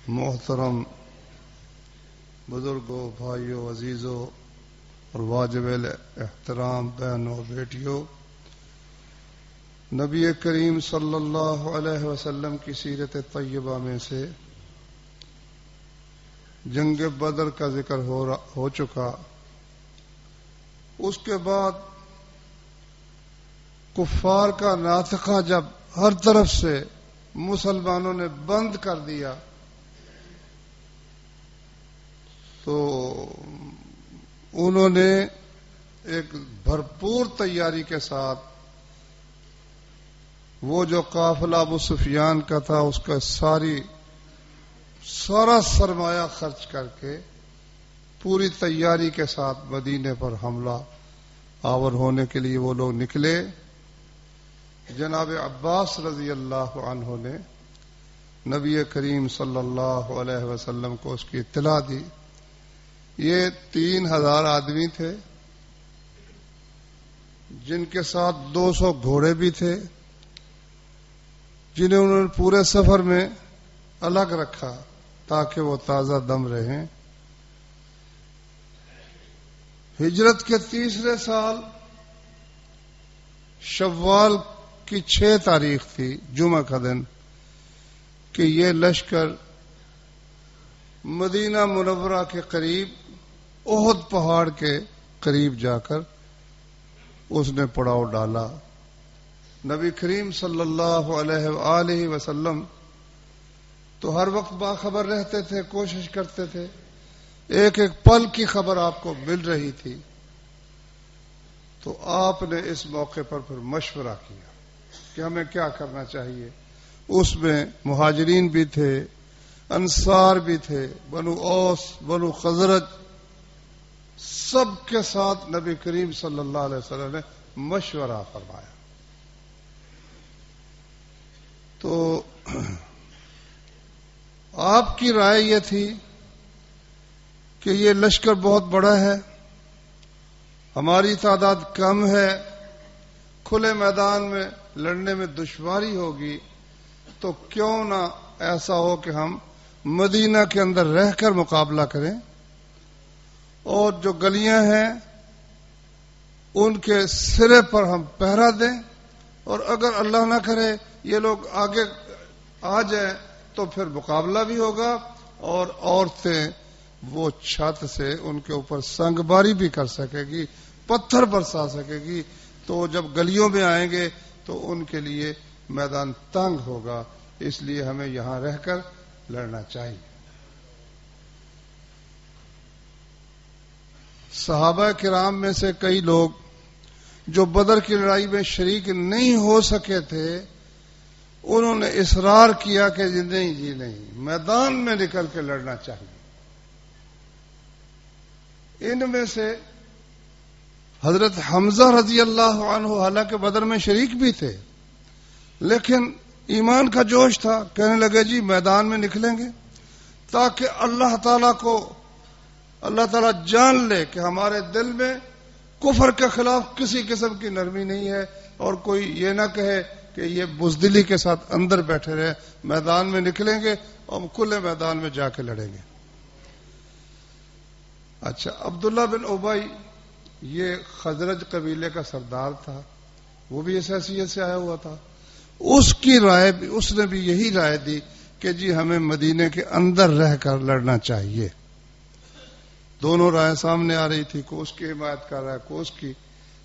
محترم بزرگوں، بھائیوں، عزیزوں اور واجب احترام بہنوں اور بیٹیوں، نبی کریم صلی اللہ علیہ وسلم کی سیرت طیبہ میں سے جنگ بدر کا ذکر ہو چکا۔ اس کے بعد کفار کا ناطقہ جب ہر طرف سے مسلمانوں نے بند کر دیا تو انہوں نے ایک بھرپور تیاری کے ساتھ وہ جو قافلہ ابو سفیان کا تھا اس کا سارا سرمایہ خرچ کر کے پوری تیاری کے ساتھ مدینے پر حملہ آور ہونے کے لیے وہ لوگ نکلے۔ جناب عباس رضی اللہ عنہ نے نبی کریم صلی اللہ علیہ وسلم کو اس کی اطلاع دی۔ یہ 3000 آدمی تھے جن کے ساتھ 200 گھوڑے بھی تھے، جنہیں انہوں نے پورے سفر میں الگ رکھا تاکہ وہ تازہ دم رہیں۔ ہجرت کے تیسرے سال شوال کی 6 تاریخ تھی، جمعہ کا دن، کہ یہ لشکر مدینہ منورہ کے قریب احد پہاڑ کے قریب جا کر اس نے پڑاؤ ڈالا۔ نبی کریم صلی اللہ علیہ وآلہ وسلم تو ہر وقت باخبر رہتے تھے، کوشش کرتے تھے، ایک ایک پل کی خبر آپ کو مل رہی تھی۔ تو آپ نے اس موقع پر پھر مشورہ کیا کہ ہمیں کیا کرنا چاہیے۔ اس میں مہاجرین بھی تھے، انصار بھی تھے، بنو اوس، بنو خزرج، سب کے ساتھ نبی کریم صلی اللہ علیہ وسلم نے مشورہ فرمایا۔ تو آپ کی رائے یہ تھی کہ یہ لشکر بہت بڑا ہے، ہماری تعداد کم ہے، کھلے میدان میں لڑنے میں دشواری ہوگی، تو کیوں نہ ایسا ہو کہ ہم مدینہ کے اندر رہ کر مقابلہ کریں اور جو گلیاں ہیں ان کے سرے پر ہم پہرا دیں، اور اگر اللہ نہ کرے یہ لوگ آگے آ جائیں تو پھر مقابلہ بھی ہوگا، اور عورتیں وہ چھت سے ان کے اوپر سنگ باری بھی کر سکے گی، پتھر برسا سکے گی، تو جب گلیوں میں آئیں گے تو ان کے لیے میدان تنگ ہوگا، اس لیے ہمیں یہاں رہ کر لڑنا چاہیے۔ صحابہ کرام میں سے کئی لوگ جو بدر کی لڑائی میں شریک نہیں ہو سکے تھے، انہوں نے اصرار کیا کہ نہیں جی نہیں، میدان میں نکل کے لڑنا چاہیے۔ ان میں سے حضرت حمزہ رضی اللہ عنہ حالانکہ بدر میں شریک بھی تھے، لیکن ایمان کا جوش تھا، کہنے لگے جی میدان میں نکلیں گے تاکہ اللہ تعالیٰ جان لے کہ ہمارے دل میں کفر کے خلاف کسی قسم کی نرمی نہیں ہے، اور کوئی یہ نہ کہے کہ یہ بزدلی کے ساتھ اندر بیٹھے رہے، میدان میں نکلیں گے اور کھلے میدان میں جا کے لڑیں گے۔ اچھا، عبداللہ بن ابی یہ خزرج قبیلے کا سردار تھا، وہ بھی اس حیثیت سے آیا ہوا تھا، اس نے بھی یہی رائے دی کہ جی ہمیں مدینے کے اندر رہ کر لڑنا چاہیے۔ دونوں رائے سامنے آ رہی تھی، کو اس کی حمایت کر رہا ہے، کو اس کی،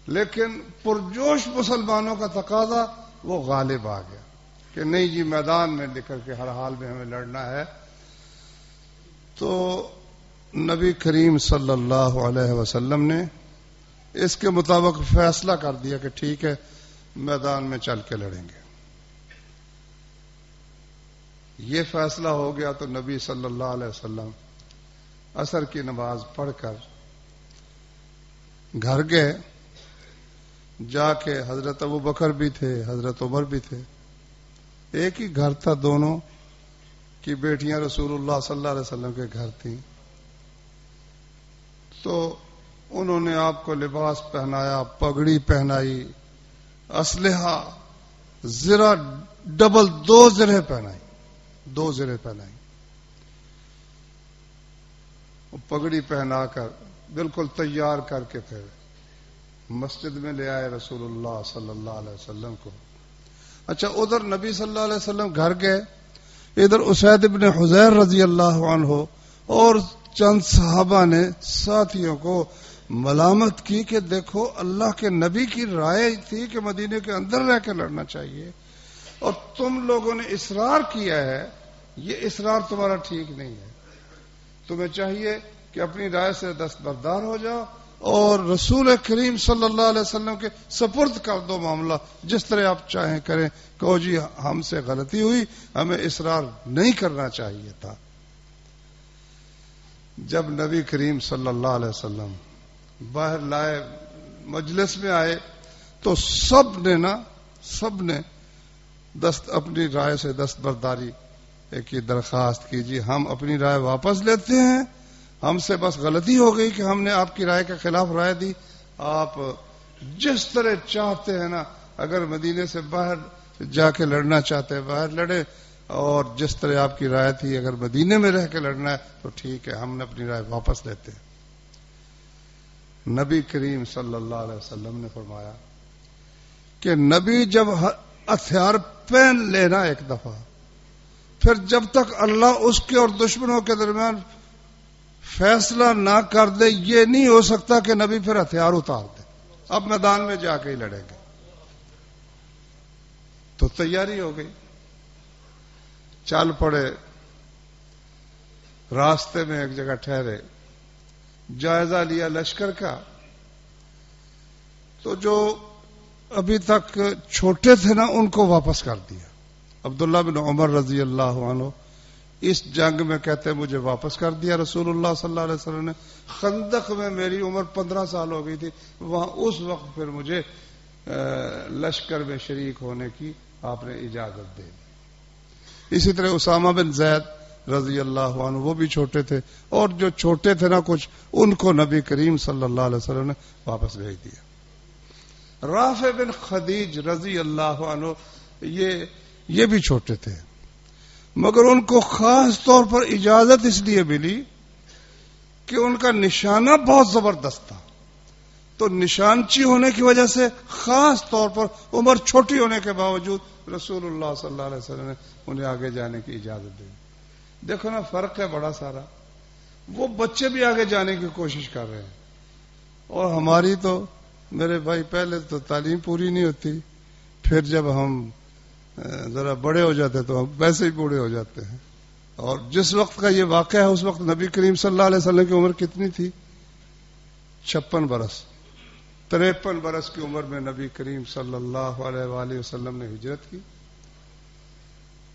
لیکن پرجوش مسلمانوں کا تقاضا وہ غالب آ گیا کہ نہیں جی میدان میں نکل کے ہر حال میں ہمیں لڑنا ہے۔ تو نبی کریم صلی اللہ علیہ وسلم نے اس کے مطابق فیصلہ کر دیا کہ ٹھیک ہے میدان میں چل کے لڑیں گے۔ یہ فیصلہ ہو گیا تو نبی صلی اللہ علیہ وسلم عصر کی نماز پڑھ کر گھر گئے، جا کے حضرت ابو بکر بھی تھے، حضرت عمر بھی تھے، ایک ہی گھر تھا، دونوں کی بیٹیاں رسول اللہ صلی اللہ علیہ وسلم کے گھر تھیں۔ تو انہوں نے آپ کو لباس پہنایا، پگڑی پہنائی، اسلحہ، زرہ ڈبل 2 زرہیں پہنائی، پگڑی پہنا کر بالکل تیار کر کے پھر مسجد میں لے آئے رسول اللہ صلی اللہ علیہ وسلم کو. اچھا ادھر نبی صلی اللہ علیہ وسلم گھر گئے, ادھر اسید بن حضیر رضی اللہ عنہ اور چند صحابہ نے ساتھیوں کو ملامت کی کہ دیکھو اللہ کے نبی کی رائے تھی کہ مدینے کے اندر رہ کے لڑنا چاہیے اور تم لوگوں نے اصرار کیا ہے, یہ اصرار تمہارا ٹھیک نہیں ہے. تمہیں چاہیے کہ اپنی رائے سے دستبردار ہو جاؤ اور رسول کریم صلی اللہ علیہ وسلم کے سپرد کر دو معاملہ, جس طرح آپ چاہیں کریں. کہو جی ہم سے غلطی ہوئی, ہمیں اصرار نہیں کرنا چاہیے تھا. جب نبی کریم صلی اللہ علیہ وسلم باہر لائے, مجلس میں آئے, تو سب نے اپنی رائے سے دستبرداری کی درخواست کی. جی ہم اپنی رائے واپس لیتے ہیں, ہم سے بس غلطی ہو گئی کہ ہم نے آپ کی رائے کے خلاف رائے دی. آپ جس طرح چاہتے ہیں نا, اگر مدینے سے باہر جا کے لڑنا چاہتے ہیں باہر لڑے, اور جس طرح آپ کی رائے تھی اگر مدینے میں رہ کے لڑنا ہے تو ٹھیک ہے, ہم نے اپنی رائے واپس لیتے ہیں. نبی کریم صلی اللہ علیہ وسلم نے فرمایا کہ نبی جب ہتھیار پہن لینا ایک دفعہ, پھر جب تک اللہ اس کے اور دشمنوں کے درمیان فیصلہ نہ کر دے, یہ نہیں ہو سکتا کہ نبی پھر ہتھیار اتار دے, اب میدان میں جا کے ہی لڑیں گے. تو تیاری ہو گئی, چل پڑے, راستے میں ایک جگہ ٹھہرے, جائزہ لیا لشکر کا. تو جو ابھی تک چھوٹے تھے نا ان کو واپس کر دیا. عبداللہ بن عمر رضی اللہ عنہ اس جنگ میں کہتے ہیں مجھے واپس کر دیا رسول اللہ صلی اللہ علیہ وسلم نے. خندق میں میری عمر 15 سال ہو گئی تھی, وہاں اس وقت پھر مجھے لشکر میں شریک ہونے کی آپ نے اجازت دے دی. اسی طرح اسامہ بن زید رضی اللہ عنہ, وہ بھی چھوٹے تھے, اور جو چھوٹے تھے نا کچھ, ان کو نبی کریم صلی اللہ علیہ وسلم نے واپس بھیج دیا. رافع بن خدیج رضی اللہ عنہ یہ بھی چھوٹے تھے, مگر ان کو خاص طور پر اجازت اس لیے ملی کہ ان کا نشانہ بہت زبردست تھا. تو نشانچی ہونے کی وجہ سے خاص طور پر عمر چھوٹی ہونے کے باوجود رسول اللہ صلی اللہ علیہ وسلم نے انہیں آگے جانے کی اجازت دی. دیکھو نا فرق ہے بڑا سارا. وہ بچے بھی آگے جانے کی کوشش کر رہے ہیں, اور ہماری تو میرے بھائی پہلے تو تعلیم پوری نہیں ہوتی, پھر جب ہم ذرا بڑے ہو جاتے تو ہم ویسے ہی بوڑھے ہو جاتے ہیں. اور جس وقت کا یہ واقعہ ہے اس وقت نبی کریم صلی اللہ علیہ وسلم کی عمر کتنی تھی؟ 56 برس. 53 برس کی عمر میں نبی کریم صلی اللہ علیہ وآلہ وسلم نے ہجرت کی,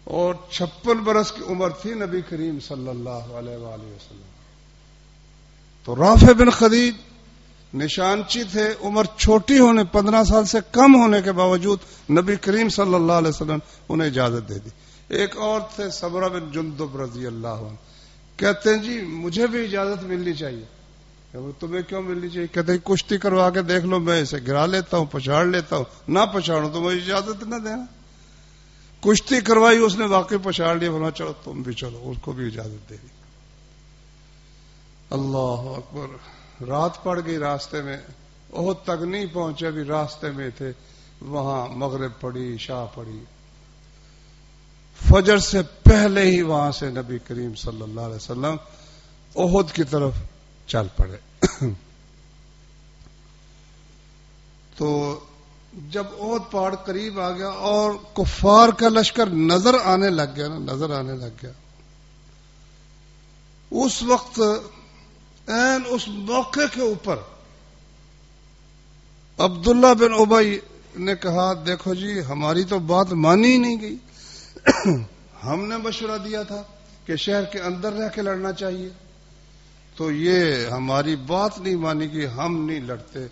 اور 56 برس کی عمر تھی نبی کریم صلی اللہ علیہ وآلہ وسلم. تو رافع بن خدیج نشانچی تھے, عمر چھوٹی ہونے 15 سال سے کم ہونے کے باوجود نبی کریم صلی اللہ علیہ وسلم انہیں اجازت دے دی. ایک اور تھے سمرہ بن جندب رضی اللہ عنہ, کہتے ہیں جی مجھے بھی اجازت ملنی چاہیے. تمہیں کیوں ملنی چاہیے؟ کہتے ہیں کشتی کروا کے دیکھ لو, میں اسے گرا لیتا ہوں, پچھاڑ لیتا ہوں, نہ پچھاڑوں تو مجھے اجازت نہ دینا. کشتی کروائی, اس نے واقعی پچھاڑ لیا, بولا چلو تم بھی چلو, اس کو بھی اجازت دے دی. اللہ اکبر. رات پڑ گئی راستے میں, احد تک نہیں پہنچے, ابھی راستے میں تھے, وہاں مغرب پڑی, عشاء پڑی. فجر سے پہلے ہی وہاں سے نبی کریم صلی اللہ علیہ وسلم احد کی طرف چل پڑے. تو جب احد پہاڑ قریب آ گیا اور کفار کا لشکر نظر آنے لگ گیا, اس وقت اس موقع کے اوپر عبداللہ بن ابی نے کہا دیکھو جی ہماری تو بات مانی ہی نہیں گئی. ہم نے مشورہ دیا تھا کہ شہر کے اندر رہ کے لڑنا چاہیے, تو یہ ہماری بات نہیں مانی گئی, ہم نہیں لڑتے.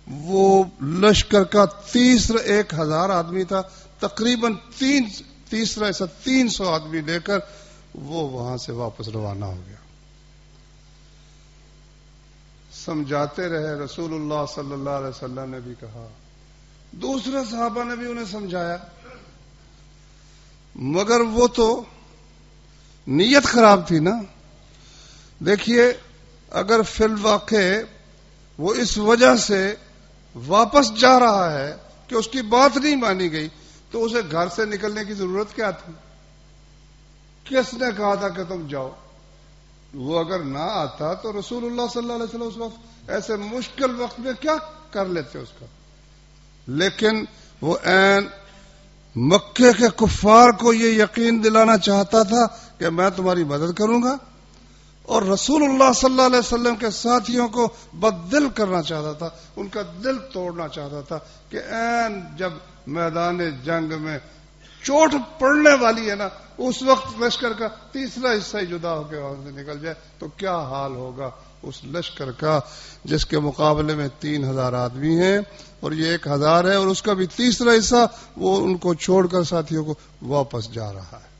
وہ لشکر کا تیسرا 1000 آدمی تھا, تقریباً تیسرا ایسا 300 آدمی لے کر وہ وہاں سے واپس روانہ ہو گیا. سمجھاتے رہے رسول اللہ صلی اللہ علیہ وسلم نے بھی کہا, دوسرے صحابہ نے بھی انہیں سمجھایا, مگر وہ تو نیت خراب تھی نا. دیکھیے اگر فی الواقع وہ اس وجہ سے واپس جا رہا ہے کہ اس کی بات نہیں مانی گئی تو اسے گھر سے نکلنے کی ضرورت کیا تھی؟ کس نے کہا تھا کہ تم جاؤ؟ وہ اگر نہ آتا تو رسول اللہ صلی اللہ علیہ وسلم اس وقت ایسے مشکل وقت میں کیا کر لیتے اس کا؟ لیکن وہ عین مکے کے کفار کو یہ یقین دلانا چاہتا تھا کہ میں تمہاری مدد کروں گا، اور رسول اللہ صلی اللہ علیہ وسلم کے ساتھیوں کو بد-دل کرنا چاہتا تھا، ان کا دل توڑنا چاہتا تھا کہ عین جب میدان جنگ میں چوٹ پڑنے والی ہے نا، اس وقت لشکر کا تیسرا حصہ ہی جدا ہو کے وہاں سے نکل جائے تو کیا حال ہوگا اس لشکر کا جس کے مقابلے میں 3000 آدمی ہیں اور یہ 1000 ہے، اور اس کا بھی تیسرا حصہ وہ ان کو چھوڑ کر ساتھیوں کو واپس جا رہا ہے۔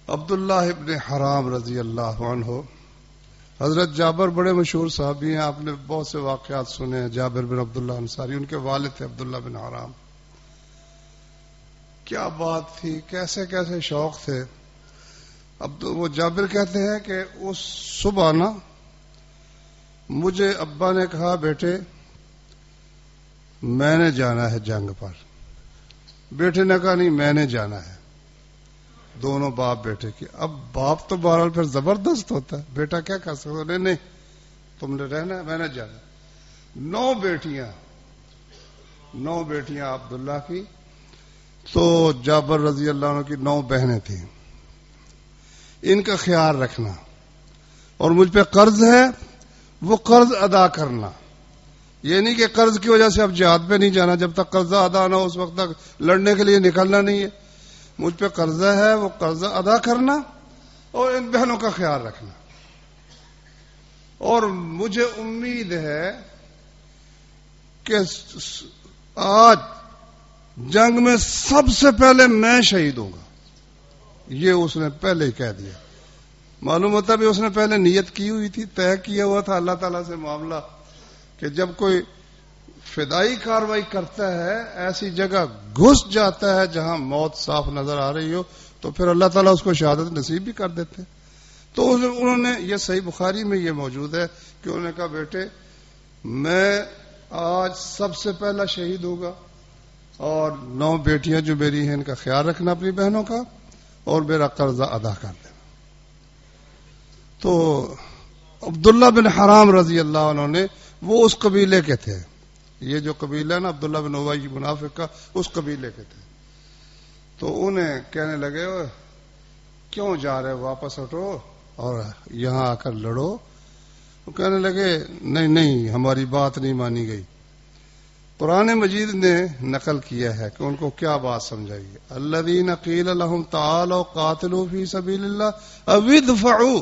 عبداللہ ابن حرام رضی اللہ عنہ، حضرت جابر بڑے مشہور صحابی ہیں، آپ نے بہت سے واقعات سنے ہیں، جابر بن عبداللہ انصاری، ان کے والد تھے عبداللہ بن حرام۔ کیا بات تھی، کیسے کیسے شوق تھے۔ اب وہ جابر کہتے ہیں کہ اس صبح نا مجھے ابا نے کہا بیٹے میں نے جانا ہے جنگ پر۔ بیٹے نے کہا نہیں میں نے جانا ہے۔ دونوں باپ بیٹے کی۔ اب باپ تو بہرحال پھر زبردست ہوتا ہے، بیٹا کیا کر سکتا؟ نہیں نہیں تم نے رہنا ہے، میں نے جانا ہے۔ 9 بیٹیاں عبداللہ کی، تو جابر رضی اللہ عنہ کی 9 بہنیں تھیں۔ ان کا خیال رکھنا، اور مجھ پہ قرض ہے وہ قرض ادا کرنا۔ یہ نہیں کہ قرض کی وجہ سے اب جہاد پہ نہیں جانا، جب تک قرضہ ادا نہ ہو اس وقت تک لڑنے کے لیے نکلنا نہیں ہے۔ مجھ پہ قرضہ ہے وہ قرضہ ادا کرنا اور ان بہنوں کا خیال رکھنا۔ اور مجھے امید ہے کہ آج جنگ میں سب سے پہلے میں شہید ہوں گا، یہ اس نے پہلے ہی کہہ دیا۔ معلوم ہوتا بھی اس نے پہلے نیت کی ہوئی تھی، طے کیا ہوا تھا اللہ تعالیٰ سے معاملہ کہ جب کوئی فدائی کاروائی کرتا ہے ایسی جگہ گھس جاتا ہے جہاں موت صاف نظر آ رہی ہو تو پھر اللہ تعالیٰ اس کو شہادت نصیب بھی کر دیتے ہیں۔ تو انہوں نے، یہ صحیح بخاری میں یہ موجود ہے کہ انہوں نے کہا بیٹے میں آج سب سے پہلا شہید ہوگا، اور 9 بیٹیاں جو میری ہیں ان کا خیال رکھنا اپنی بہنوں کا، اور میرا قرضہ ادا کر دینا۔ تو عبداللہ بن حرام رضی اللہ عنہ نے، وہ اس قبیلے کے تھے، یہ جو قبیلہ ہے نا عبداللہ بن ابی منافق کا، اس قبیلے کے تھے۔ تو انہیں کہنے لگے کیوں جا رہے، واپس ہٹو اور یہاں آ کر لڑو۔ وہ کہنے لگے نہیں نہیں ہماری بات نہیں مانی گئی۔ قرآن مجید نے نقل کیا ہے کہ ان کو کیا بات سمجھائی ہے، الذین قیل لهم تعالوا قاتلوا فی سبیل اللہ او ادفعوا۔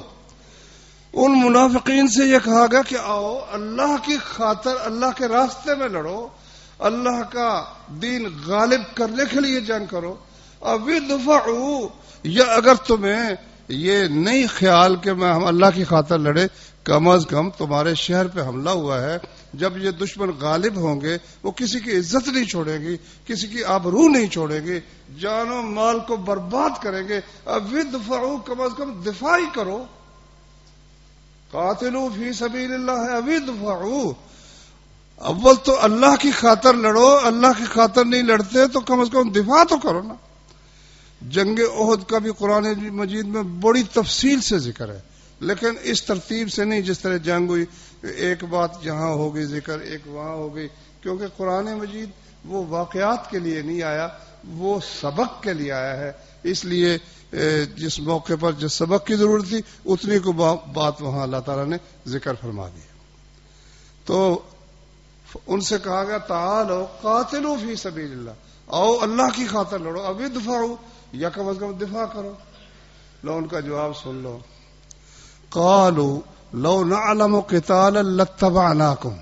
ان منافقین سے یہ کہا گیا کہ آؤ اللہ کی خاطر اللہ کے راستے میں لڑو، اللہ کا دین غالب کرنے کے لیے جنگ کرو۔ او ادفعوا، یا اگر تمہیں یہ نہیں خیال کہ میں ہم اللہ کی خاطر لڑے، کم از کم تمہارے شہر پہ حملہ ہوا ہے، جب یہ دشمن غالب ہوں گے وہ کسی کی عزت نہیں چھوڑیں گی، کسی کی آبرو نہیں چھوڑیں گے، جان و مال کو برباد کریں گے۔ اب ادفعوا، کم از کم دفاع ہی کرو۔ قاتلوا فی سبیل اللہ اب ادفعوا، اول تو اللہ کی خاطر لڑو، اللہ کی خاطر نہیں لڑتے تو کم از کم دفاع تو کرو نا۔ جنگ احد کا بھی قرآن مجید میں بڑی تفصیل سے ذکر ہے، لیکن اس ترتیب سے نہیں جس طرح جنگ ہوئی، ایک بات یہاں ہو گئی ذکر، ایک وہاں ہو گئی، کیونکہ قرآن مجید وہ واقعات کے لیے نہیں آیا، وہ سبق کے لیے آیا ہے۔ اس لیے جس موقع پر جس سبق کی ضرورت تھی اتنی کو بات وہاں اللہ تعالیٰ نے ذکر فرما دی۔ تو ان سے کہا گیا تعالوا قاتلوا فی سبیل اللہ، آؤ اللہ کی خاطر لڑو، اب ادفعوا، یا کم از کم دفاع کرو۔ لو ان کا جواب سن لو، قالوا لو نعلم قتالا لاتبعناکم،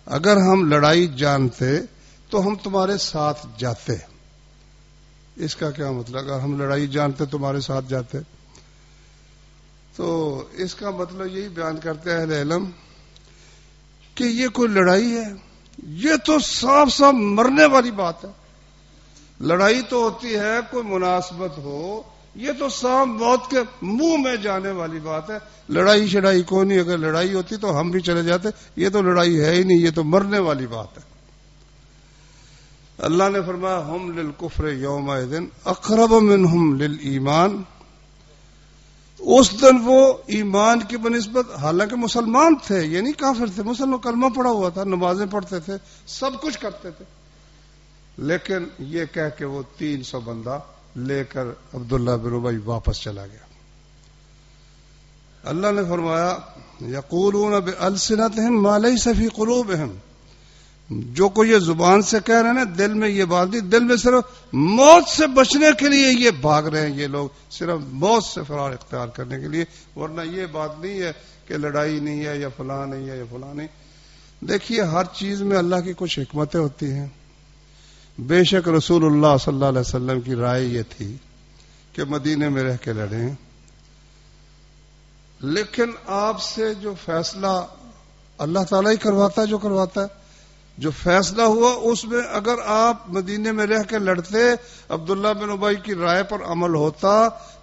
اگر ہم لڑائی جانتے تو ہم تمہارے ساتھ جاتے۔ اس کا کیا مطلب؟ اگر ہم لڑائی جانتے تمہارے ساتھ جاتے، تو اس کا مطلب یہی بیان کرتے ہیں اہل علم کہ یہ کوئی لڑائی ہے، یہ تو صاف مرنے والی بات ہے۔ لڑائی تو ہوتی ہے کوئی مناسبت ہو یہ تو سانپ موت کے منہ میں جانے والی بات ہے. لڑائی شڑائی کوئی نہیں. اگر لڑائی ہوتی تو ہم بھی چلے جاتے. یہ تو لڑائی ہے ہی نہیں, یہ تو مرنے والی بات ہے. اللہ نے فرمایا ہم للکفر یومئذ اقرب منہم للایمان. اس دن وہ ایمان کی بنسبت, حالانکہ مسلمان تھے, یہ نہیں کافر تھے, مسلمان کلمہ پڑھا ہوا تھا, نمازیں پڑھتے تھے, سب کچھ کرتے تھے, لیکن یہ کہہ کہ وہ 300 بندہ لے کر عبداللہ بن ابی واپس چلا گیا. اللہ نے فرمایا یقولون بألسنتہم ما لیس فی قلوبہم. جو کوئی یہ زبان سے کہہ رہے ہیں نا, دل میں یہ بات نہیں. دل میں صرف موت سے بچنے کے لیے یہ بھاگ رہے ہیں. یہ لوگ صرف موت سے فرار اختیار کرنے کے لیے, ورنہ یہ بات نہیں ہے کہ لڑائی نہیں ہے یا فلاں نہیں ہے یا فلاں نہیں. دیکھیے ہر چیز میں اللہ کی کچھ حکمتیں ہوتی ہیں. بے شک رسول اللہ صلی اللہ علیہ وسلم کی رائے یہ تھی کہ مدینے میں رہ کے لڑیں, لیکن آپ سے جو فیصلہ اللہ تعالیٰ ہی کرواتا ہے, جو کرواتا ہے, جو فیصلہ ہوا اس میں اگر آپ مدینے میں رہ کے لڑتے, عبداللہ بن ابی کی رائے پر عمل ہوتا,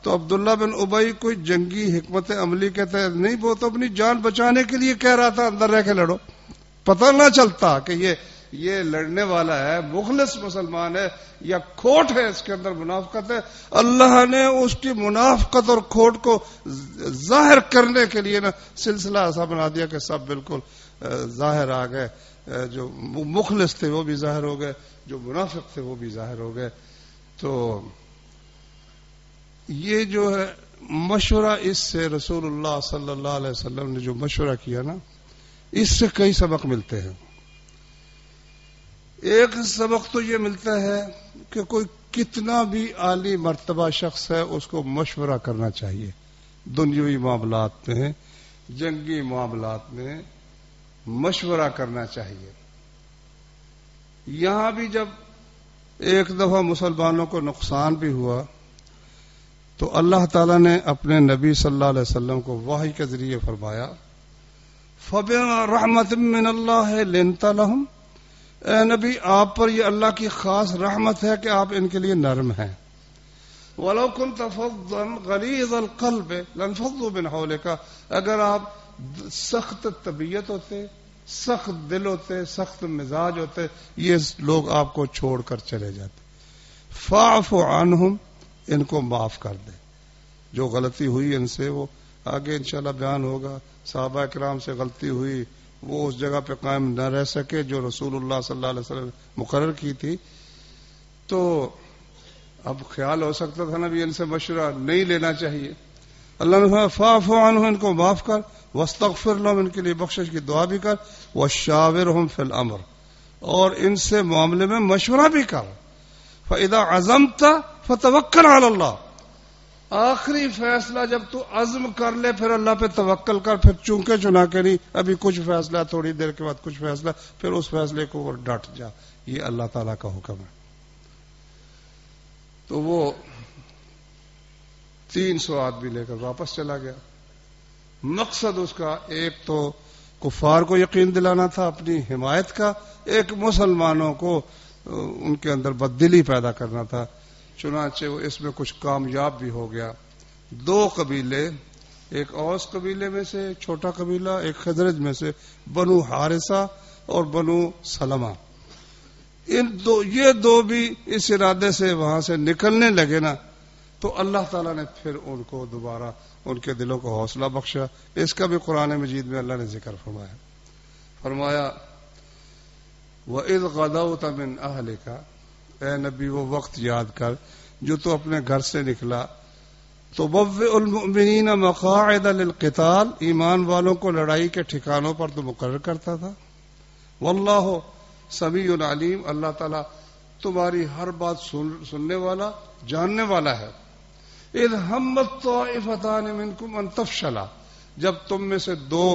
تو عبداللہ بن ابی کوئی جنگی حکمت عملی کے تحت نہیں, وہ تو اپنی جان بچانے کے لیے کہہ رہا تھا اندر رہ کے لڑو. پتہ نہ چلتا کہ یہ لڑنے والا ہے, مخلص مسلمان ہے یا کھوٹ ہے, اس کے اندر منافقت ہے. اللہ نے اس کی منافقت اور کھوٹ کو ظاہر کرنے کے لیے نا سلسلہ ایسا بنا دیا کہ سب بالکل ظاہر آ گئے. جو مخلص تھے وہ بھی ظاہر ہو گئے, جو منافق تھے وہ بھی ظاہر ہو گئے. تو یہ جو ہے مشورہ, اس سے رسول اللہ صلی اللہ علیہ وسلم نے جو مشورہ کیا نا, اس سے کئی سبق ملتے ہیں. ایک سبق تو یہ ملتا ہے کہ کوئی کتنا بھی عالی مرتبہ شخص ہے اس کو مشورہ کرنا چاہیے. دنیوی معاملات میں, جنگی معاملات میں مشورہ کرنا چاہیے. یہاں بھی جب ایک دفعہ مسلمانوں کو نقصان بھی ہوا تو اللہ تعالیٰ نے اپنے نبی صلی اللہ علیہ وسلم کو وحی کے ذریعے فرمایا فَبِمَا رَحْمَةٍ مِّنَ اللَّهِ لِنْتَ لَهُمْ. اے نبی آپ پر یہ اللہ کی خاص رحمت ہے کہ آپ ان کے لیے نرم ہیں. وَلَوْ كُنْتَ فَظًّا غَلِيظَ الْقَلْبِ لَانفَضُّوا مِنْ حَوْلِكَ. اگر آپ سخت طبیعت ہوتے, سخت دل ہوتے, سخت مزاج ہوتے, یہ لوگ آپ کو چھوڑ کر چلے جاتے. فَاعْفُ عَنْهُمْ. ان کو معاف کر دے. جو غلطی ہوئی ان سے وہ آگے انشاءاللہ بیان ہوگا. صحابہ کرام سے غلطی ہوئی, وہ اس جگہ پہ قائم نہ رہ سکے جو رسول اللہ صلی اللہ علیہ وسلم مقرر کی تھی. تو اب خیال ہو سکتا تھا نا بھی ان سے مشورہ نہیں لینا چاہیے. اللہ نے فرمایا فاعف عنہم, ان کو معاف کر, واستغفر لهم, ان کے لیے بخشش کی دعا بھی کر, وشاورهم فی الامر, اور ان سے معاملے میں مشورہ بھی کر. فاذا عزمت فتوکل علی اللہ. آخری فیصلہ جب تو عزم کر لے پھر اللہ پہ توکل کر. پھر چونکے چنا کے نہیں, ابھی کچھ فیصلہ, تھوڑی دیر کے بعد کچھ فیصلہ, پھر اس فیصلے کو وہ ڈٹ جا. یہ اللہ تعالیٰ کا حکم ہے. تو وہ 300 آدمی لے کر واپس چلا گیا. مقصد اس کا ایک تو کفار کو یقین دلانا تھا اپنی حمایت کا, ایک مسلمانوں کو ان کے اندر بددلی پیدا کرنا تھا. چنانچہ وہ اس میں کچھ کامیاب بھی ہو گیا. 2 قبیلے, ایک اوس قبیلے میں سے چھوٹا قبیلہ, ایک خزرج میں سے بنو حارثہ اور بنو سلمہ, یہ دو بھی اس ارادے سے وہاں سے نکلنے لگے نا, تو اللہ تعالیٰ نے پھر ان کو دوبارہ ان کے دلوں کو حوصلہ بخشا. اس کا بھی قرآن مجید میں اللہ نے ذکر فرمایا وَإِذْ غَدَوْتَ مِنْ أَهْلِكَ. اے نبی وہ وقت یاد کر جو تو اپنے گھر سے نکلا. تُبَوِّئُ الْمُؤْمِنِينَ مَقَاعِدَ لِلْقِتَالِ. ایمان والوں کو لڑائی کے ٹھکانوں پر تو مقرر کرتا تھا. وَاللَّهُ سَمِيعٌ عَلِيمٌ. اللہ تعالیٰ تمہاری ہر بات سننے والا, جاننے والا ہے. اذ ہمت طائفتان منکم ان تفشلا. جب تم میں سے 2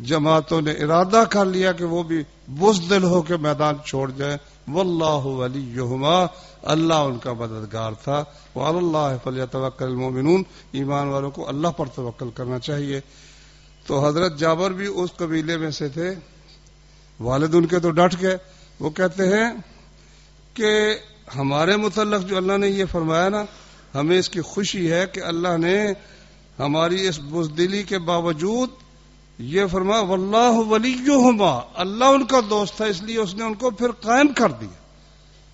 جماعتوں نے ارادہ کر لیا کہ وہ بھی بزدل ہو کے میدان چھوڑ جائیں. واللہ ولیہما. اللہ ان کا مددگار تھا. وعلی اللہ فلیتوکل المؤمنون. ایمان والوں کو اللہ پر توکل کرنا چاہیے. تو حضرت جابر بھی اس قبیلے میں سے تھے. والد ان کے تو ڈٹ گئے. وہ کہتے ہیں کہ ہمارے متعلق جو اللہ نے یہ فرمایا نا ہمیں اس کی خوشی ہے کہ اللہ نے ہماری اس بزدلی کے باوجود یہ فرمایا واللہ ولیہما، اللہ ان کا دوست ہے، اس لیے اس نے ان کو پھر قائم کر دیا.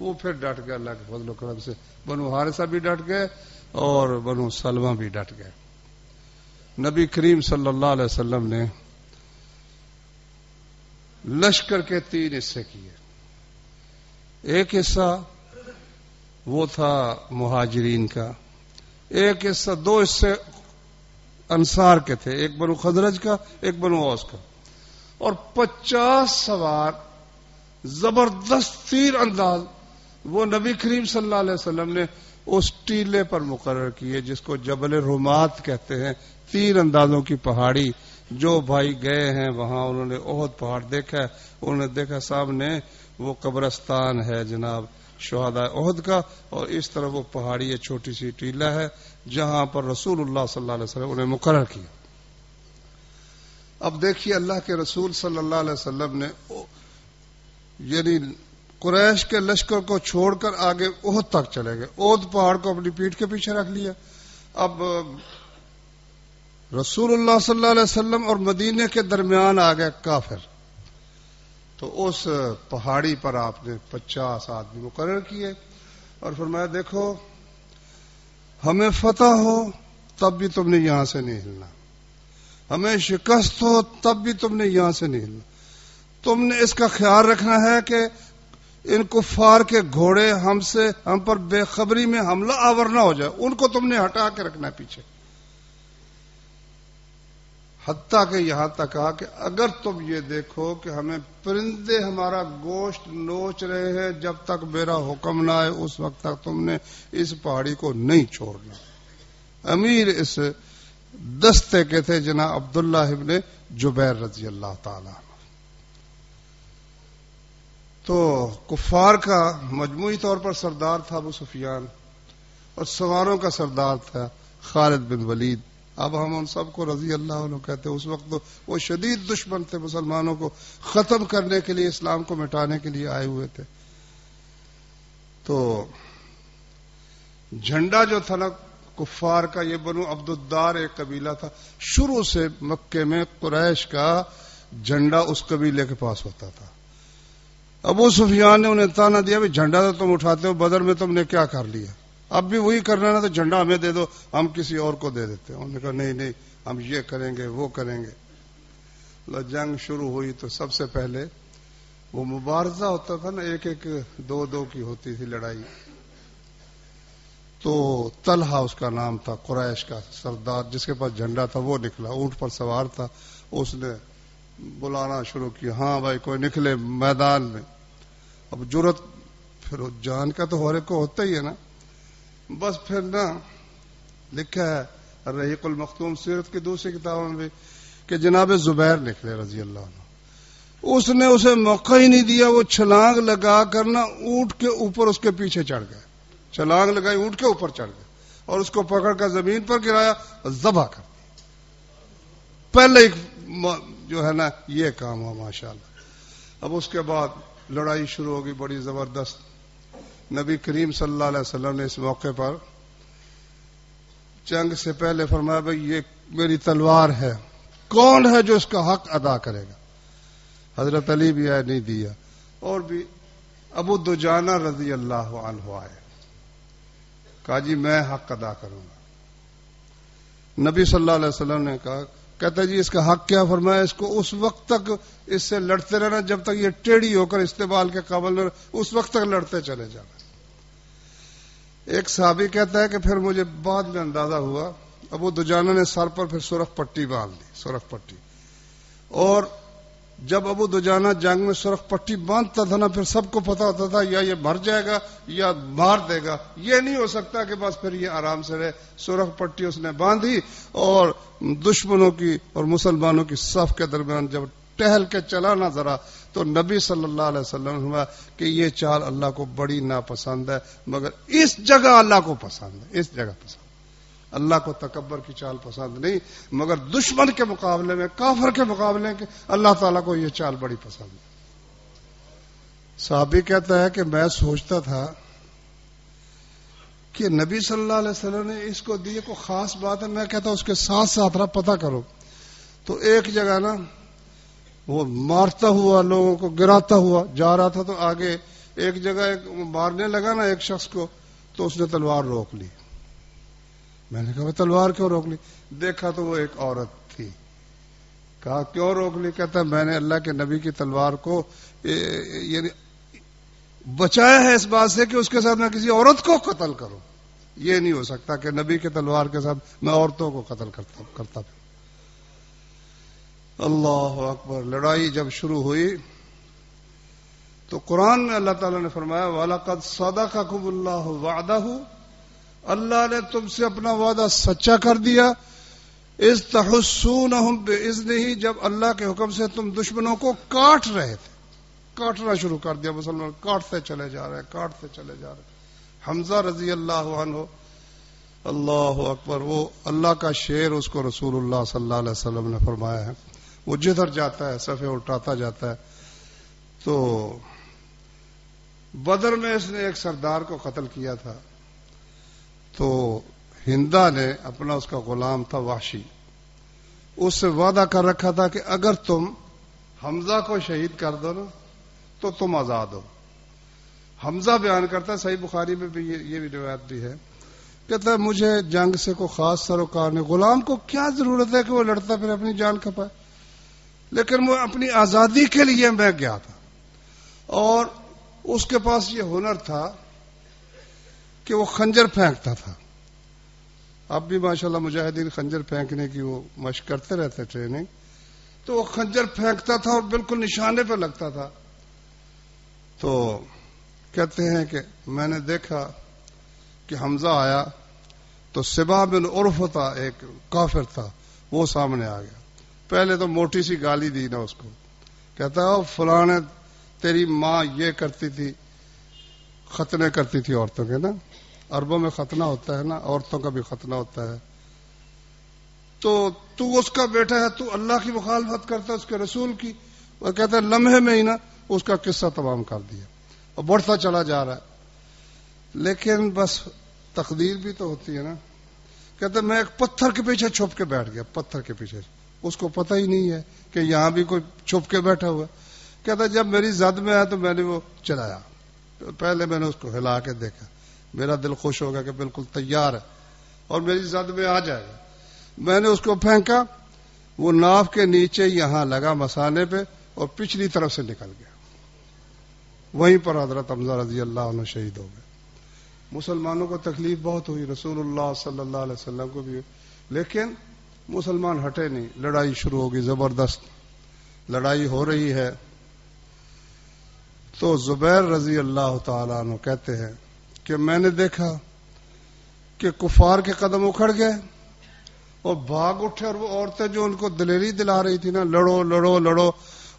وہ پھر ڈٹ گئے اللہ کے فضل و کرم سے. بنو حارثہ بھی ڈٹ گئے اور بنو سلمہ بھی ڈٹ گئے. نبی کریم صلی اللہ علیہ وسلم نے لشکر کے 3 حصے کیے. ایک حصہ وہ تھا مہاجرین کا، ایک حصہ 2 حصے انصار کے تھے، ایک بنو خزرج کا ایک بنو اوس کا، اور 50 سوار زبردست تیر انداز وہ نبی کریم صلی اللہ علیہ وسلم نے اس ٹیلے پر مقرر کیے جس کو جبل رمات کہتے ہیں، تیر اندازوں کی پہاڑی. جو بھائی گئے ہیں وہاں انہوں نے احد پہاڑ دیکھا ہے، انہوں نے دیکھا سامنے وہ قبرستان ہے جناب شہداء احد کا، اور اس طرح وہ پہاڑی ہے، چھوٹی سی ٹیلا ہے جہاں پر رسول اللہ صلی اللہ علیہ وسلم انہیں مقرر کیا. اب دیکھیے اللہ کے رسول صلی اللہ علیہ وسلم نے یعنی قریش کے لشکر کو چھوڑ کر آگے احد تک چلے گئے، احد پہاڑ کو اپنی پیٹھ کے پیچھے رکھ لیا. اب رسول اللہ صلی اللہ علیہ وسلم اور مدینے کے درمیان آ گئے کافر، تو اس پہاڑی پر آپ نے 50 آدمی مقرر کیے اور فرمایا دیکھو ہمیں فتح ہو تب بھی تم نے یہاں سے نہیں ہلنا، ہمیں شکست ہو تب بھی تم نے یہاں سے نہیں ہلنا. تم نے اس کا خیال رکھنا ہے کہ ان کفار کے گھوڑے ہم پر بے خبری میں حملہ آور نہ ہو جائے، ان کو تم نے ہٹا کے رکھنا ہے پیچھے. حتیٰ کہ یہاں تک کہا کہ اگر تم یہ دیکھو کہ ہمیں پرندے ہمارا گوشت نوچ رہے ہیں، جب تک میرا حکم نہ آئے اس وقت تک تم نے اس پہاڑی کو نہیں چھوڑنا. امیر اس دستے کے تھے جناب عبداللہ ابن جبیر رضی اللہ تعالی عنہ. تو کفار کا مجموعی طور پر سردار تھا ابو سفیان، اور سواروں کا سردار تھا خالد بن ولید. اب ہم ان سب کو رضی اللہ عنہ کہتے ہیں. اس وقت تو وہ شدید دشمن تھے، مسلمانوں کو ختم کرنے کے لیے، اسلام کو مٹانے کے لیے آئے ہوئے تھے. تو جھنڈا جو تھا نا کفار کا، یہ بنو عبد الدار ایک قبیلہ تھا، شروع سے مکے میں قریش کا جھنڈا اس قبیلے کے پاس ہوتا تھا. ابو سفیان نے انہیں تانا دیا بھی جھنڈا تو تم اٹھاتے ہو، بدر میں تم نے کیا کر لیا، اب بھی وہی کرنا نا تو جھنڈا ہمیں دے دو، ہم کسی اور کو دے دیتے ہیں. انہوں نے کہا نہیں ہم یہ کریں گے وہ کریں گے. جنگ شروع ہوئی تو سب سے پہلے وہ مبارزہ ہوتا تھا نا، ایک 2 کی ہوتی تھی لڑائی. تو طلحہ اس کا نام تھا، قریش کا سردار جس کے پاس جھنڈا تھا، وہ نکلا، اونٹ پر سوار تھا. اس نے بلانا شروع کیا، ہاں بھائی کوئی نکلے میدان میں. اب جرت پھر جان کا تو ہر ایک کو ہوتا ہی ہے نا. بس پھر نا لکھا ہے رحیق المختوم سیرت کی دوسری کتابوں میں بھی کہ جناب زبیر نکلے رضی اللہ عنہ. اس نے اسے موقع ہی نہیں دیا، وہ چھلانگ لگا کر نا اونٹ کے اوپر اس کے پیچھے چڑھ گئے، چھلانگ لگائی اونٹ کے اوپر چڑھ گئے اور اس کو پکڑ کر زمین پر گرایا اور ذبح کر دیا. پہلے جو ہے نا یہ کام ہوا ماشاءاللہ. اب اس کے بعد لڑائی شروع ہوگی بڑی زبردست. نبی کریم صلی اللہ علیہ وسلم نے اس موقع پر جنگ سے پہلے فرمایا بھائی یہ میری تلوار ہے، کون ہے جو اس کا حق ادا کرے گا. حضرت علی بھی آئے، نہیں دیا، اور بھی ابو دجانہ رضی اللہ عنہ آئے، کہا جی میں حق ادا کروں گا. نبی صلی اللہ علیہ وسلم نے کہا، کہتا جی اس کا حق کیا؟ فرمایا اس کو اس وقت تک اس سے لڑتے رہنا جب تک یہ ٹیڑھی ہو کر استعمال کے قابل نہ، اس وقت تک لڑتے چلے جانا. ایک صحابی کہتا ہے کہ پھر مجھے بعد میں اندازہ ہوا، ابو دجانہ نے سر پر پھر سرخ پٹی باندھ لی، سرخ پٹی. اور جب ابو دجانہ جنگ میں سرخ پٹی باندھتا تھا نا، پھر سب کو پتا ہوتا تھا یا یہ مر جائے گا یا مار دے گا، یہ نہیں ہو سکتا کہ بس پھر یہ آرام سے رہے. سرخ پٹی اس نے باندھی اور دشمنوں کی اور مسلمانوں کی صف کے درمیان جب ٹہل کے چلا نہ ذرا، تو نبی صلی اللہ علیہ وسلم ہوا کہ یہ چال اللہ کو بڑی ناپسند ہے، مگر اس جگہ اللہ کو پسند ہے، اس جگہ پسند. اللہ کو تکبر کی چال پسند نہیں، مگر دشمن کے مقابلے میں، کافر کے مقابلے میں اللہ تعالیٰ کو یہ چال بڑی پسند ہے. صحابی کہتا ہے کہ میں سوچتا تھا کہ نبی صلی اللہ علیہ وسلم نے اس کو دیے، کو خاص بات ہے. میں کہتا ہوں اس کے ساتھ ساتھ رہا پتہ کرو. تو ایک جگہ نا وہ مارتا ہوا لوگوں کو گراتا ہوا جا رہا تھا، تو آگے ایک جگہ ایک مارنے لگا نا ایک شخص کو، تو اس نے تلوار روک لی. میں نے کہا تلوار کیوں روک لی؟ دیکھا تو وہ ایک عورت تھی. کہا کیوں روک لی؟ کہتا میں نے اللہ کے نبی کی تلوار کو یعنی بچایا ہے اس بات سے کہ اس کے ساتھ میں کسی عورت کو قتل کروں. یہ نہیں ہو سکتا کہ نبی کے تلوار کے ساتھ میں عورتوں کو قتل کرتا پھر. اللہ اکبر. لڑائی جب شروع ہوئی تو قرآن میں اللہ تعالیٰ نے فرمایا وَلَقَدْ صَدَقَكُمُ اللَّهُ وَعْدَهُ، اللہ نے تم سے اپنا وعدہ سچا کر دیا. اِذْ تَحُسُّونَهُمْ بِإِذْنِهِ، جب اللہ کے حکم سے تم دشمنوں کو کاٹ رہے تھے. کاٹنا شروع کر دیا مسلمان، کاٹتے چلے جا رہے، کاٹتے چلے جا رہے. حمزہ رضی اللہ عنہ، اللہ اکبر، وہ اللہ کا شعر اس کو رسول اللہ صلی اللہ علیہ وسلم نے فرمایا ہے. وہ جدھر جاتا ہے صفحے اٹھاتا جاتا ہے. تو بدر میں اس نے ایک سردار کو قتل کیا تھا. تو ہندا نے اپنا اس کا غلام تھا وحشی، اس سے وعدہ کر رکھا تھا کہ اگر تم حمزہ کو شہید کر دو نا تو تم آزاد ہو. حمزہ بیان کرتا ہے، صحیح بخاری میں بھی یہ بھی روایت بھی ہے، کہتا ہے مجھے جنگ سے کوئی خاص سروکار نہیں، غلام کو کیا ضرورت ہے کہ وہ لڑتا پھر اپنی جان کھپائے، لیکن وہ اپنی آزادی کے لیے میں گیا تھا. اور اس کے پاس یہ ہنر تھا کہ وہ خنجر پھینکتا تھا. اب بھی ماشاءاللہ مجاہدین خنجر پھینکنے کی وہ مشق کرتے رہتے ٹریننگ. تو وہ خنجر پھینکتا تھا اور بالکل نشانے پہ لگتا تھا. تو کہتے ہیں کہ میں نے دیکھا کہ حمزہ آیا تو سبا بن عرفہ ایک کافر تھا، وہ سامنے آ گیا. پہلے تو موٹی سی گالی دی نا اس کو، کہتا ہے فلاں تیری ماں یہ کرتی تھی، ختنے کرتی تھی عورتوں کے نا، عربوں میں ختنہ ہوتا ہے نا، عورتوں کا بھی ختنہ ہوتا ہے. تو اس کا بیٹا ہے، تو اللہ کی مخالفت کرتا ہے، اس کے رسول کی. وہ کہتا ہے لمحے میں ہی نا اس کا قصہ تمام کر دیا اور بڑھتا چلا جا رہا ہے. لیکن بس تقدیر بھی تو ہوتی ہے نا. کہتا ہے میں ایک پتھر کے پیچھے چھپ کے بیٹھ گیا، پتھر کے پیچھے. اس کو پتہ ہی نہیں ہے کہ یہاں بھی کوئی چھپ کے بیٹھا ہوا. کہتا ہے جب میری زد میں آیا تو میں نے وہ چلایا. پہلے میں نے اس کو ہلا کے دیکھا، میرا دل خوش ہو گیا کہ بالکل تیار ہے اور میری زد میں آ جائے گا. میں نے اس کو پھینکا، وہ ناف کے نیچے یہاں لگا مسانے پہ اور پچھلی طرف سے نکل گیا. وہیں پر حضرت حمزہ رضی اللہ عنہ شہید ہو گئے. مسلمانوں کو تکلیف بہت ہوئی، رسول اللہ صلی اللہ علیہ وسلم کو بھی، لیکن مسلمان ہٹے نہیں. لڑائی شروع ہوگی، زبردست لڑائی ہو رہی ہے. تو زبیر رضی اللہ تعالیٰ عنہ کہتے ہیں کہ میں نے دیکھا کہ کفار کے قدم اکھڑ گئے اور بھاگ اٹھے، اور وہ عورتیں جو ان کو دلیری دلا رہی تھی نا، لڑو لڑو لڑو،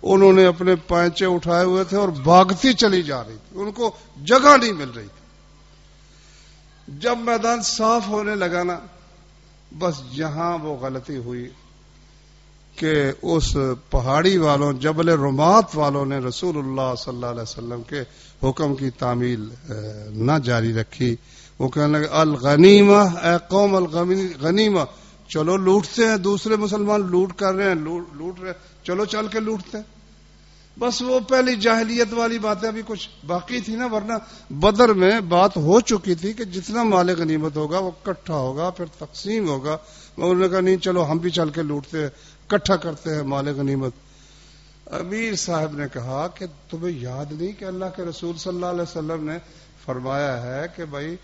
انہوں نے اپنے پائچے اٹھائے ہوئے تھے اور بھاگتی چلی جا رہی تھی، ان کو جگہ نہیں مل رہی تھی. جب میدان صاف ہونے لگا نا، بس یہاں وہ غلطی ہوئی کہ اس پہاڑی والوں، جبل رمات والوں نے رسول اللہ صلی اللہ علیہ وسلم کے حکم کی تعمیل نہ جاری رکھی. وہ کہنے لگے الغنیمہ، اے قوم الغنیمہ، چلو لوٹتے ہیں، دوسرے مسلمان لوٹ کر رہے ہیں، لوٹ رہے ہیں، چلو چل کے لوٹتے ہیں. بس وہ پہلی جاہلیت والی باتیں ابھی کچھ باقی تھی نا، ورنہ بدر میں بات ہو چکی تھی کہ جتنا مال غنیمت ہوگا وہ اکٹھا ہوگا، پھر تقسیم ہوگا. انہوں نے کہا نہیں چلو ہم بھی چل کے لوٹتے ہیں، اکٹھا کرتے ہیں مال غنیمت. امیر صاحب نے کہا کہ تمہیں یاد نہیں کہ اللہ کے رسول صلی اللہ علیہ وسلم نے فرمایا ہے کہ بھائی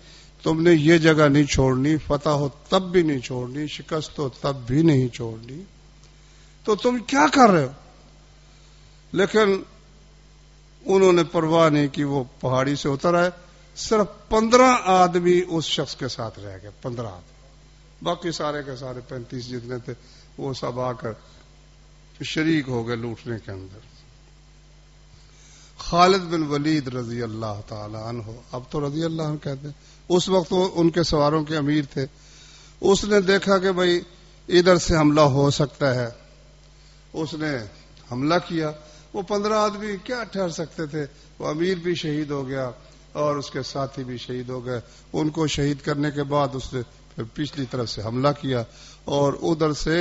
تم نے یہ جگہ نہیں چھوڑنی، فتح ہو تب بھی نہیں چھوڑنی، شکست ہو تب بھی نہیں چھوڑنی، تو تم کیا کر رہے ہو؟ لیکن انہوں نے پرواہ نہیں کی، وہ پہاڑی سے اتر آئے. صرف 15 آدمی اس شخص کے ساتھ رہ گئے، 15 آدمی، باقی سارے کے سارے 35 جتنے تھے وہ سب آ کر شریک ہو گئے لوٹنے کے اندر. خالد بن ولید رضی اللہ تعالی عنہ، اب تو رضی اللہ عنہ کہتے ہیں، اس وقت وہ ان کے سواروں کے امیر تھے. اس نے دیکھا کہ بھائی ادھر سے حملہ ہو سکتا ہے، اس نے حملہ کیا. وہ 15 آدمی کیا ٹھہر سکتے تھے، وہ امیر بھی شہید ہو گیا، اور اس کے ساتھی بھی شہید ہو گئے. ان کو شہید کرنے کے بعد اس نے پھر پچھلی طرف سے حملہ کیا اور ادھر سے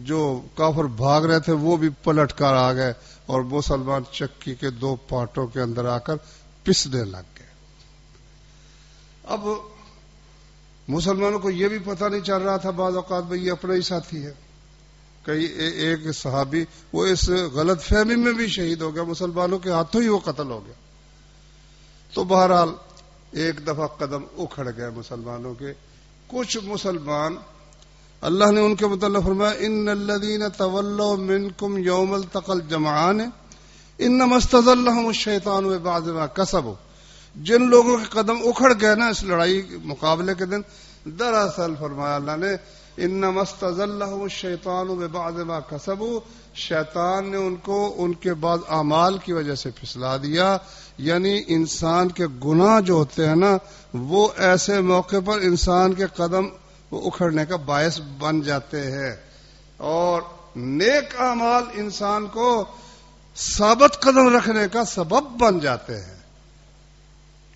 جو کافر بھاگ رہے تھے وہ بھی پلٹ کر آ گئے اور مسلمان چکی کے 2 پارٹوں کے اندر آ کر پسنے لگ گئے. اب مسلمانوں کو یہ بھی پتہ نہیں چل رہا تھا بعض اوقات بھئی یہ اپنا ہی ساتھی ہے. کئی ایک صحابی وہ اس غلط فہمی میں بھی شہید ہو گیا، مسلمانوں کے ہاتھوں ہی وہ قتل ہو گیا. تو بہرحال ایک دفعہ قدم اکھڑ گئے مسلمانوں کے. کچھ مسلمان اللہ نے ان کے متعلق فرمایا ان الذین تولوا منکم یوم التقى الجمعان انما استزلهم الشیطان ببعض ما کسبوا. جن لوگوں کے قدم اکھڑ گئے نا اس لڑائی مقابلے کے دن، دراصل فرمایا اللہ نے انما استزلهم الشیطان ببعض ما کسبوا، شیطان نے ان کو ان کے بعض اعمال کی وجہ سے پھسلا دیا. یعنی انسان کے گناہ جو ہوتے ہیں نا وہ ایسے موقع پر انسان کے قدم وہ اکھڑنے کا باعث بن جاتے ہیں اور نیک اعمال انسان کو ثابت قدم رکھنے کا سبب بن جاتے ہیں.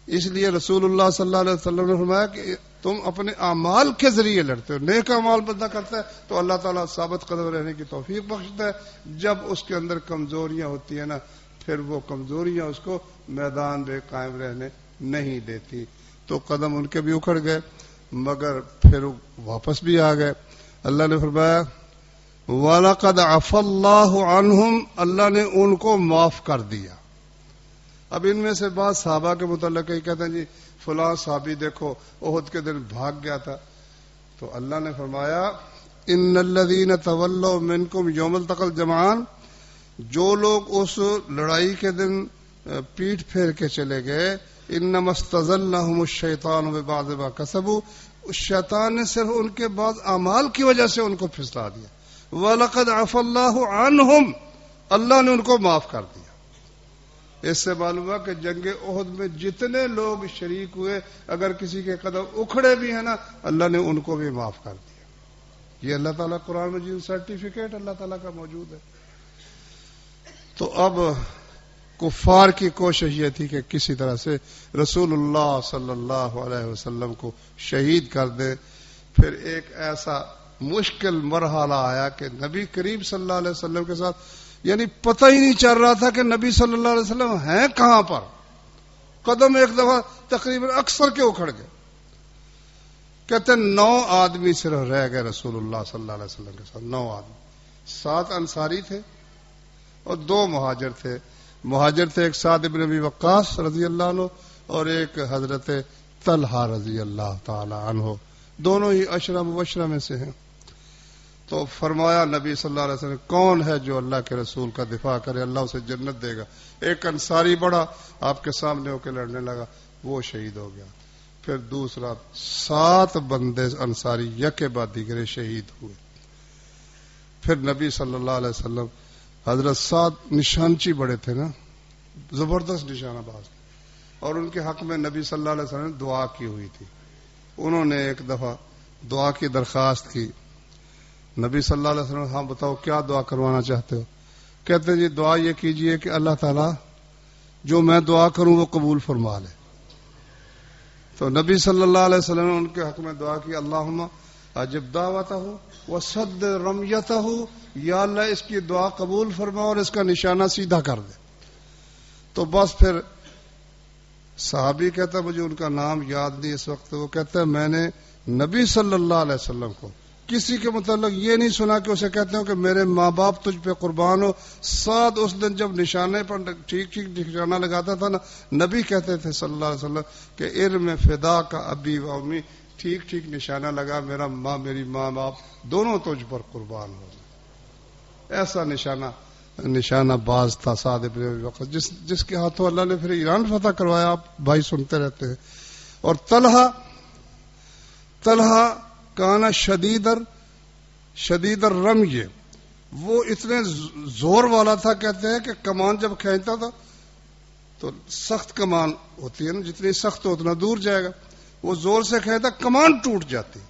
اس لیے رسول اللہ صلی اللہ علیہ وسلم نے فرمایا کہ تم اپنے اعمال کے ذریعے لڑتے ہو. نیک اعمال بندہ کرتا ہے تو اللہ تعالیٰ ثابت قدم رہنے کی توفیق بخشتا ہے. جب اس کے اندر کمزوریاں ہوتی ہیں نا پھر وہ کمزوریاں اس کو میدان میں قائم رہنے نہیں دیتی. تو قدم ان کے بھی اکھڑ گئے مگر پھر واپس بھی آ گئے. اللہ نے فرمایا وَلَقَدْ عَفَا اللَّهُ عَنْهُمْ، اللہ نے ان کو معاف کر دیا. اب ان میں سے بعض صحابہ کے متعلق ہی کہتے ہیں جی فلاں صحابی دیکھو احد کے دن بھاگ گیا تھا. تو اللہ نے فرمایا ان الذین تولوا منکم یوم التقى الجمعان، جو لوگ اس لڑائی کے دن پیٹھ پھیر کے چلے گئے انما استزلهم الشیطان ببعض ما کسبوا، شیطان نے صرف ان کے بعض اعمال کی وجہ سے ان کو پھسلا دیا. وَلَقَدْ عَفَا اللَّهُ عَنْهُمْ، اللہ نے ان کو معاف کر دیا. اس سے معلوم ہوا کہ جنگ احد میں جتنے لوگ شریک ہوئے اگر کسی کے قدم اکھڑے بھی ہیں نا اللہ نے ان کو بھی معاف کر دیا. یہ اللہ تعالیٰ قرآن مجید سرٹیفکیٹ اللہ تعالیٰ کا موجود ہے. تو اب کفار کی کوشش یہ تھی کہ کسی طرح سے رسول اللہ صلی اللہ علیہ وسلم کو شہید کر دے. پھر ایک ایسا مشکل مرحلہ آیا کہ نبی کریم صلی اللہ علیہ وسلم کے ساتھ یعنی پتہ ہی نہیں چل رہا تھا کہ نبی صلی اللہ علیہ وسلم ہیں کہاں پر. قدم ایک دفعہ تقریباً اکثر کے اکھڑ گئے. کہتے ہیں 9 آدمی صرف رہ گئے رسول اللہ صلی اللہ علیہ وسلم کے ساتھ. 9 آدمی، 7 انصاری تھے اور 2 مہاجر تھے. مہاجر تھے ایک سعد بن ابی وقاص رضی اللہ عنہ اور ایک حضرت طلحہ رضی اللہ تعالی عنہ، دونوں ہی 10 مبشرہ میں سے ہیں. تو فرمایا نبی صلی اللہ علیہ وسلم کون ہے جو اللہ کے رسول کا دفاع کرے اللہ اسے جنت دے گا. ایک انصاری بڑا آپ کے سامنے ہو کے لڑنے لگا، وہ شہید ہو گیا. پھر دوسرا 7 بندے انصاری یکے بعد دیگرے شہید ہوئے. پھر نبی صلی اللہ علیہ وسلم حضرت سعد نشانچی بڑے تھے نا، زبردست نشانہ باز، اور ان کے حق میں نبی صلی اللہ علیہ وسلم نے دعا کی ہوئی تھی. انہوں نے ایک دفعہ دعا کی درخواست کی. نبی صلی اللہ علیہ وسلم ہاں بتاؤ کیا دعا کروانا چاہتے ہو؟ کہتے ہیں جی دعا یہ کیجئے کہ اللہ تعالیٰ جو میں دعا کروں وہ قبول فرما لے. تو نبی صلی اللہ علیہ وسلم نے ان کے حق میں دعا کی اللہم اجب دعوتہ وسد رمیتہ، یا اللہ اس کی دعا قبول فرما اور اس کا نشانہ سیدھا کر دے. تو بس پھر صحابی کہتا مجھے ان کا نام یاد نہیں اس وقت، وہ کہتا ہے میں نے نبی صلی اللہ علیہ وسلم کو کسی کے متعلق یہ نہیں سنا کہ اسے کہتے ہوں کہ میرے ماں باپ تجھ پہ قربان ہو. سعد اس دن جب نشانے پر ٹھیک ٹھیک نشانہ لگاتا تھا نا نبی کہتے تھے صلی اللہ علیہ وسلم کہ ارم فدا کا ابی و امی، ٹھیک ٹھیک نشانہ لگا، میری ماں باپ دونوں تجھ پر قربان ہو. ایسا نشانہ باز تھا سعد ابن ابی وقاص جس کے ہاتھوں اللہ نے پھر ایران فتح کروایا. آپ بھائی سنتے رہتے ہیں. اور طلحہ کانا شدید الرمی، وہ اتنے زور والا تھا کہتے ہیں کہ کمان جب کھینچتا تھا تو سخت کمان ہوتی ہے نا، جتنی سخت ہو اتنا دور جائے گا. وہ زور سے کھینچتا کمان ٹوٹ جاتی.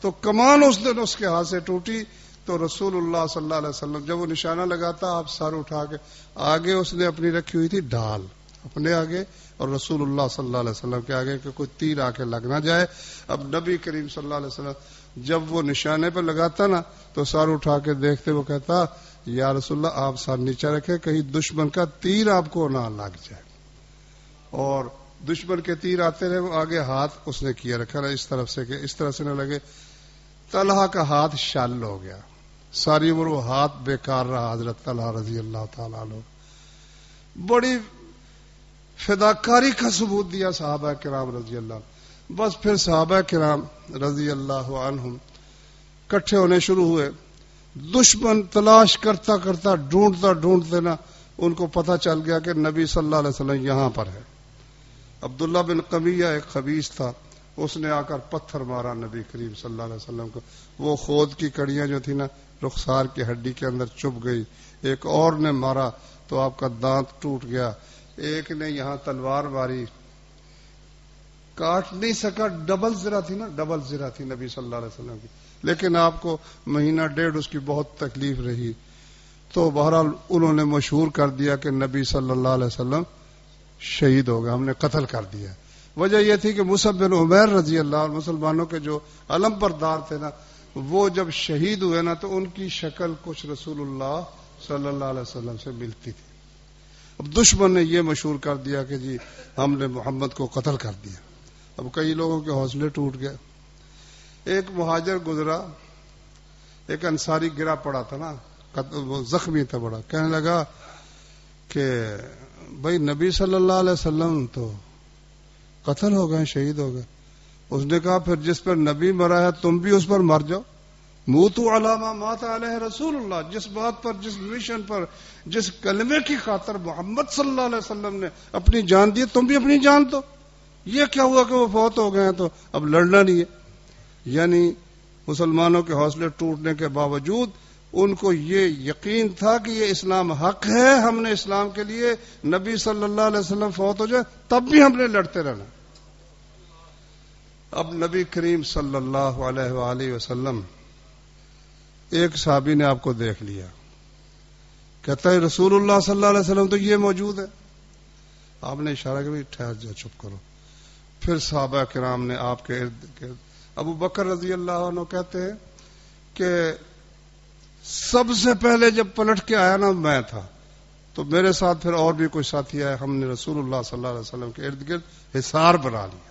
تو کمان اس دن اس کے ہاتھ سے ٹوٹی. تو رسول اللہ صلی اللہ علیہ وسلم جب وہ نشانہ لگاتا آپ سر اٹھا کے آگے اس نے اپنی رکھی ہوئی تھی ڈھال، اپنے آگے اور رسول اللہ صلی اللہ علیہ وسلم کے آگے کہ کوئی تیر آ کے لگ نہ جائے. اب نبی کریم صلی اللہ علیہ وسلم جب وہ نشانے پہ لگاتا نا تو سر اٹھا کے دیکھتے وہ کہتا یا رسول اللہ آپ سر نیچے رکھے کہیں دشمن کا تیر آپ کو نہ لگ جائے. اور دشمن کے تیر آتے رہے وہ آگے ہاتھ اس نے کیا رکھا نا اس طرف سے کہ اس طرح سے نہ لگے. طلحہ کا ہاتھ شل ہو گیا, ساری عمر وہ ہاتھ بیکار رہا حضرت طلحہ رضی اللہ تعالیٰ عنہ. بڑی فداکاری کا ثبوت دیا صحابہ کرام رضی اللہ عنہ. بس پھر صحابہ کرام رضی اللہ عنہم کٹھے ہونے شروع ہوئے. دشمن تلاش کرتا کرتا ڈھونڈتے نا ان کو پتہ چل گیا کہ نبی صلی اللہ علیہ وسلم یہاں پر ہے. عبداللہ بن قمیہ ایک خبیث تھا, اس نے آ کر پتھر مارا نبی کریم صلی اللہ علیہ وسلم کو. وہ خود کی کڑیاں جو تھی نا رخسار کی ہڈی کے اندر چپ گئی. ایک اور نے مارا تو آپ کا دانت ٹوٹ گیا. ایک نے یہاں تلوار ماری, کاٹ نہیں سکا. ڈبل زرہ تھی نبی صلی اللہ علیہ وسلم کی, لیکن آپ کو مہینہ ڈیڑھ اس کی بہت تکلیف رہی. تو بہرحال انہوں نے مشہور کر دیا کہ نبی صلی اللہ علیہ وسلم شہید ہو گئے, ہم نے قتل کر دیا. وجہ یہ تھی کہ مصعب بن عمیر رضی اللہ عنہ مسلمانوں کے جو علم بردار تھے نا وہ جب شہید ہوئے نا تو ان کی شکل کچھ رسول اللہ صلی اللہ علیہ وسلم سے ملتی تھی. اب دشمن نے یہ مشہور کر دیا کہ جی ہم نے محمد کو قتل کر دیا. اب کئی لوگوں کے حوصلے ٹوٹ گئے. ایک مہاجر گزرا, ایک انصاری گرا پڑا تھا نا, وہ زخمی تھا بڑا. کہنے لگا کہ بھائی نبی صلی اللہ علیہ وسلم تو قتل ہو گئے, شہید ہو گئے. اس نے کہا پھر جس پر نبی مرا ہے تم بھی اس پر مر جاؤ. موتو علی ما مات علیہ رسول اللہ, جس بات پر, جس مشن پر, جس کلمے کی خاطر محمد صلی اللہ علیہ وسلم نے اپنی جان دی تم بھی اپنی جان دو. یہ کیا ہوا کہ وہ فوت ہو گئے ہیں تو اب لڑنا نہیں ہے. یعنی مسلمانوں کے حوصلے ٹوٹنے کے باوجود ان کو یہ یقین تھا کہ یہ اسلام حق ہے, ہم نے اسلام کے لیے نبی صلی اللہ علیہ وسلم فوت ہو جائے تب بھی ہم نے لڑتے رہنا. اب نبی کریم صلی اللہ علیہ وآلہ وسلم, ایک صحابی نے آپ کو دیکھ لیا, کہتا ہے رسول اللہ صلی اللہ علیہ وسلم تو یہ موجود ہے. آپ نے اشارہ کیا ٹھہر جا, چپ کرو. پھر صحابہ کرام نے آپ کے ارد گرد, ابو بکر رضی اللہ عنہ کہتے ہیں کہ سب سے پہلے جب پلٹ کے آیا نا میں تھا, تو میرے ساتھ پھر اور بھی کوئی ساتھی آئے. ہم نے رسول اللہ صلی اللہ علیہ وسلم کے ارد گرد حصار بنا لیا,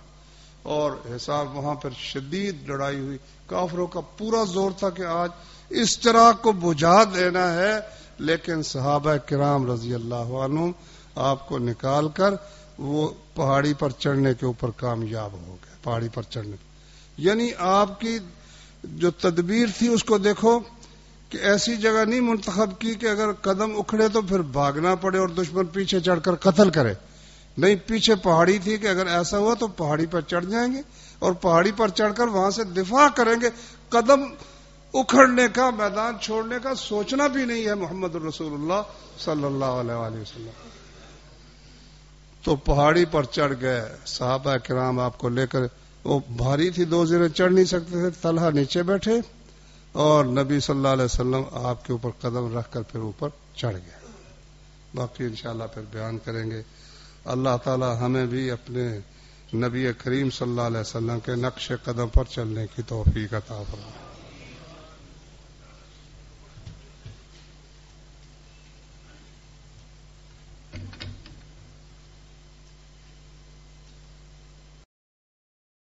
اور حصار وہاں پر شدید لڑائی ہوئی. کافروں کا پورا زور تھا کہ آج اس چراغ کو بجھا دینا ہے, لیکن صحابہ کرام رضی اللہ عنہم آپ کو نکال کر وہ پہاڑی پر چڑھنے کے اوپر کامیاب ہو گئے. پہاڑی پر چڑھنے, یعنی آپ کی جو تدبیر تھی اس کو دیکھو کہ ایسی جگہ نہیں منتخب کی کہ اگر قدم اکھڑے تو پھر بھاگنا پڑے اور دشمن پیچھے چڑھ کر قتل کرے. نہیں, پیچھے پہاڑی تھی کہ اگر ایسا ہوا تو پہاڑی پر چڑھ جائیں گے اور پہاڑی پر چڑھ کر وہاں سے دفاع کریں گے. قدم اکھڑنے کا, میدان چھوڑنے کا سوچنا بھی نہیں ہے محمد الرسول اللہ صلی اللہ علیہ وآلہ وسلم. تو پہاڑی پر چڑھ گئے صحابہ کرام آپ کو لے کر. وہ بھاری تھی, دو زیریں چڑھ نہیں سکتے تھے. طلحہ نیچے بیٹھے اور نبی صلی اللہ علیہ وسلم آپ کے اوپر قدم رکھ کر پھر اوپر چڑھ گئے. باقی انشاءاللہ پھر بیان کریں گے. اللہ تعالی ہمیں بھی اپنے نبی کریم صلی اللہ علیہ وسلم کے نقش قدم پر چلنے کی توفیق عطا فرمائے.